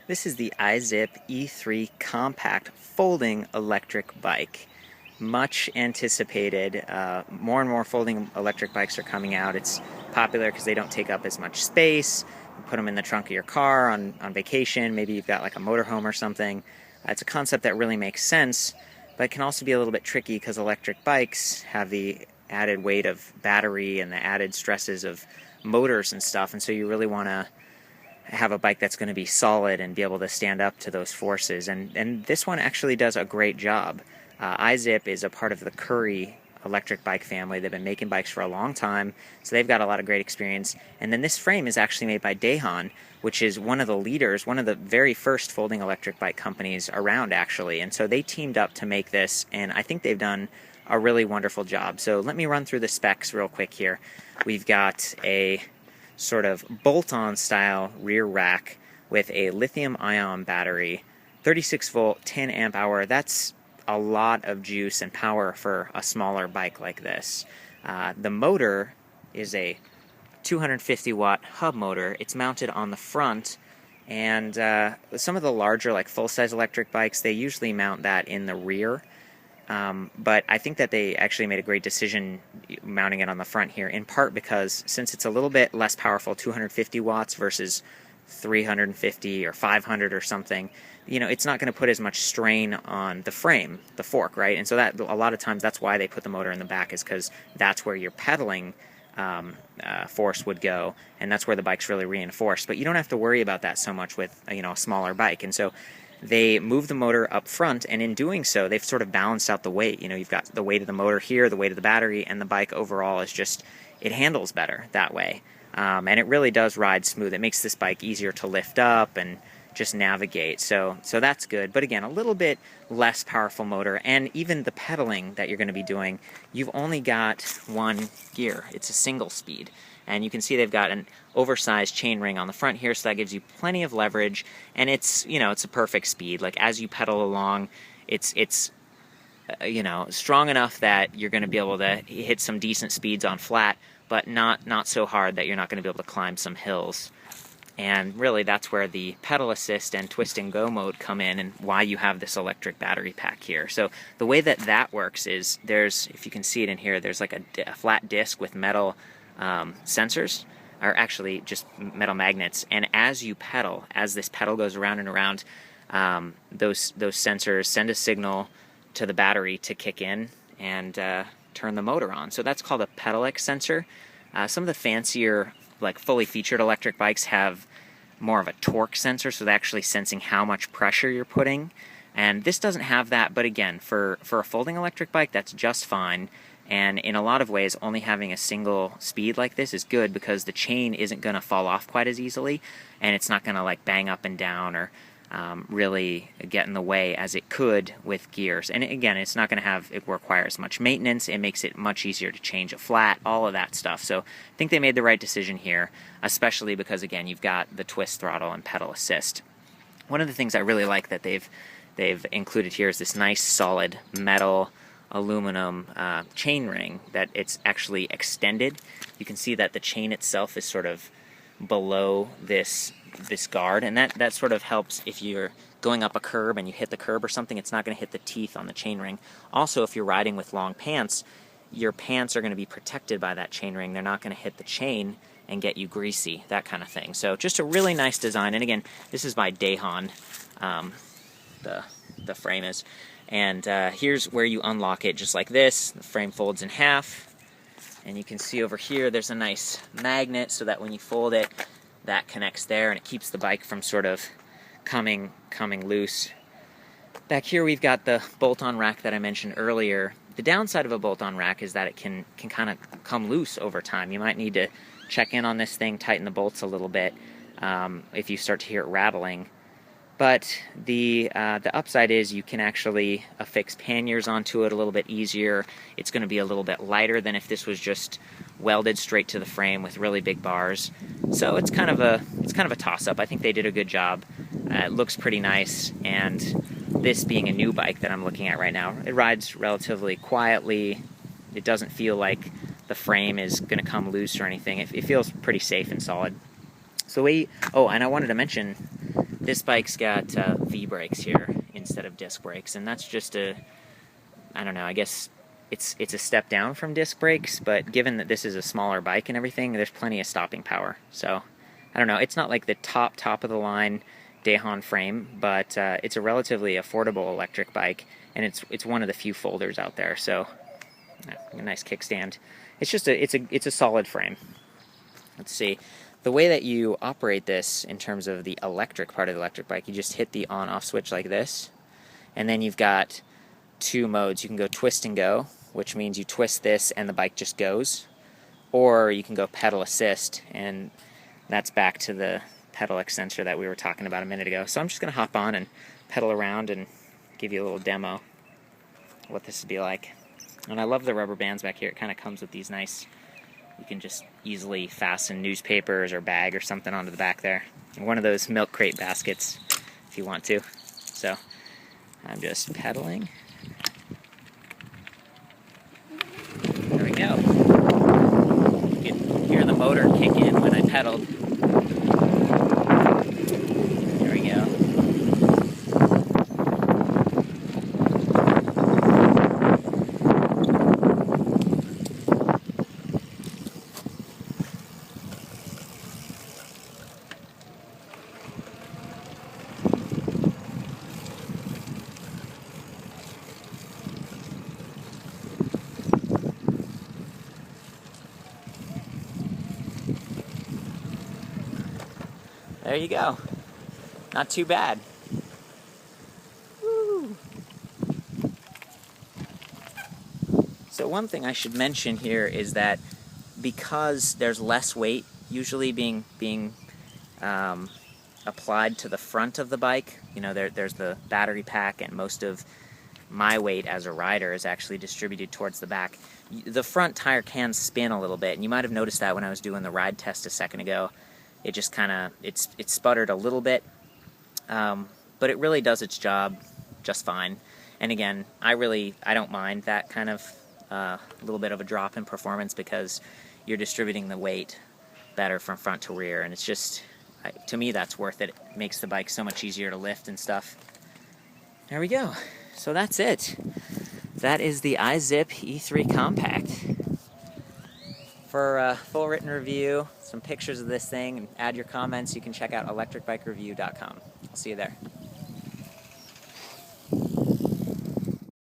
This is the IZIP E3 Compact folding electric bike. Much anticipated. More and more folding electric bikes are coming out. It's popular because they don't take up as much space. You put them in the trunk of your car on vacation. Maybe you've got like a motorhome or something. It's a concept that really makes sense, but it can also be a little bit tricky because electric bikes have the added weight of battery and the added stresses of motors and stuff, and so you really want to have a bike that's going to be solid and be able to stand up to those forces. And this one actually does a great job. IZIP is a part of the Curry electric bike family. They've been making bikes for a long time, so they've got a lot of great experience. And then this frame is actually made by Dahon, which is one of the leaders, one of the very first folding electric bike companies around, actually. And so they teamed up to make this, and I think they've done a really wonderful job. So let me run through the specs real quick here. We've got a sort of bolt-on style rear rack with a lithium-ion battery, 36 volt, 10 amp hour. That's a lot of juice and power for a smaller bike like this. The motor is a 250 watt hub motor. It's mounted on the front, and some of the larger, like full-size electric bikes, they usually mount that in the rear. But I think that they actually made a great decision mounting it on the front here, in part because since it's a little bit less powerful, 250 watts versus 350 or 500 or something, you know, it's not going to put as much strain on the frame, the fork, right? And so that a lot of times that's why they put the motor in the back, is because that's where your pedaling force would go, and that's where the bike's really reinforced. But you don't have to worry about that so much with, you know, a smaller bike. And so they move the motor up front, and in doing so, they've sort of balanced out the weight. You know, you've got the weight of the motor here, the weight of the battery, and the bike overall is just, it handles better that way. And it really does ride smooth. It makes this bike easier to lift up and just navigate. So that's good. But again, a little bit less powerful motor, and even the pedaling that you're going to be doing, you've only got one gear. It's a single speed. And you can see they've got an oversized chain ring on the front here, so that gives you plenty of leverage, and it's, you know, it's a perfect speed. Like, as you pedal along, it's you know, strong enough that you're going to be able to hit some decent speeds on flat, but not so hard that you're not going to be able to climb some hills. And really, that's where the pedal assist and twist and go mode come in, and why you have this electric battery pack here. So the way that works is, there's, if you can see it in here, there's like a flat disc with metal sensors, are actually just metal magnets, and as you pedal, as this pedal goes around and around, those sensors send a signal to the battery to kick in and turn the motor on. So that's called a pedalex sensor. Some of the fancier, like fully featured electric bikes have more of a torque sensor, so they're actually sensing how much pressure you're putting, and this doesn't have that. But again, for a folding electric bike, that's just fine. And in a lot of ways, only having a single speed like this is good, because the chain isn't going to fall off quite as easily, and it's not going to like bang up and down or really get in the way as it could with gears. And again, it's not going to have, it requires much maintenance. It makes it much easier to change a flat, all of that stuff. So I think they made the right decision here, especially because, again, you've got the twist throttle and pedal assist. One of the things I really like that they've included here is this nice solid metal aluminum chain ring that it's actually extended. You can see that the chain itself is sort of below this guard, and that sort of helps if you're going up a curb and you hit the curb or something. It's not going to hit the teeth on the chain ring. Also, if you're riding with long pants, your pants are going to be protected by that chain ring. They're not going to hit the chain and get you greasy, that kind of thing. So just a really nice design. And again, this is by Dahon, the frame is. And here's where you unlock it, just like this. The frame folds in half, and you can see over here there's a nice magnet, so that when you fold it, that connects there, and it keeps the bike from sort of coming loose. Back here we've got the bolt-on rack that I mentioned earlier. The downside of a bolt-on rack is that it can kind of come loose over time. You might need to check in on this thing, tighten the bolts a little bit if you start to hear it rattling. But the upside is you can actually affix panniers onto it a little bit easier. It's going to be a little bit lighter than if this was just welded straight to the frame with really big bars. So it's kind of a toss-up. I think they did a good job. It looks pretty nice, and this being a new bike that I'm looking at right now, it rides relatively quietly. It doesn't feel like the frame is going to come loose or anything. It feels pretty safe and solid. So and I wanted to mention, This bike's got V brakes here instead of disc brakes, and that's just I don't know, I guess it's a step down from disc brakes, but given that this is a smaller bike and everything, there's plenty of stopping power. So, I don't know, it's not like the top of the line Dahon frame, but it's a relatively affordable electric bike, and it's one of the few folders out there. So, a nice kickstand. It's just it's a solid frame. Let's see. The way that you operate this in terms of the electric part of the electric bike, you just hit the on-off switch like this, and then you've got two modes. You can go twist and go, which means you twist this and the bike just goes, or you can go pedal assist, and that's back to the pedal extensor that we were talking about a minute ago. So I'm just going to hop on and pedal around and give you a little demo of what this would be like. And I love the rubber bands back here. It kind of comes with these nice, you can just easily fasten newspapers or bag or something onto the back there. One of those milk crate baskets if you want to. So I'm just pedaling. There we go. You can hear the motor kick in when I pedaled. There we go. There you go. Not too bad. Woo. So one thing I should mention here is that because there's less weight usually being applied to the front of the bike, you know, there's the battery pack, and most of my weight as a rider is actually distributed towards the back. The front tire can spin a little bit, and you might have noticed that when I was doing the ride test a second ago. It just kind of, it sputtered a little bit, but it really does its job just fine. And again, I don't mind that kind of little bit of a drop in performance, because you're distributing the weight better from front to rear, and it's just, to me, that's worth it. It makes the bike so much easier to lift and stuff. There we go. So that's it. That is the IZIP E3 Compact. For a full written review, some pictures of this thing, and add your comments, you can check out ElectricBikeReview.com. I'll see you there.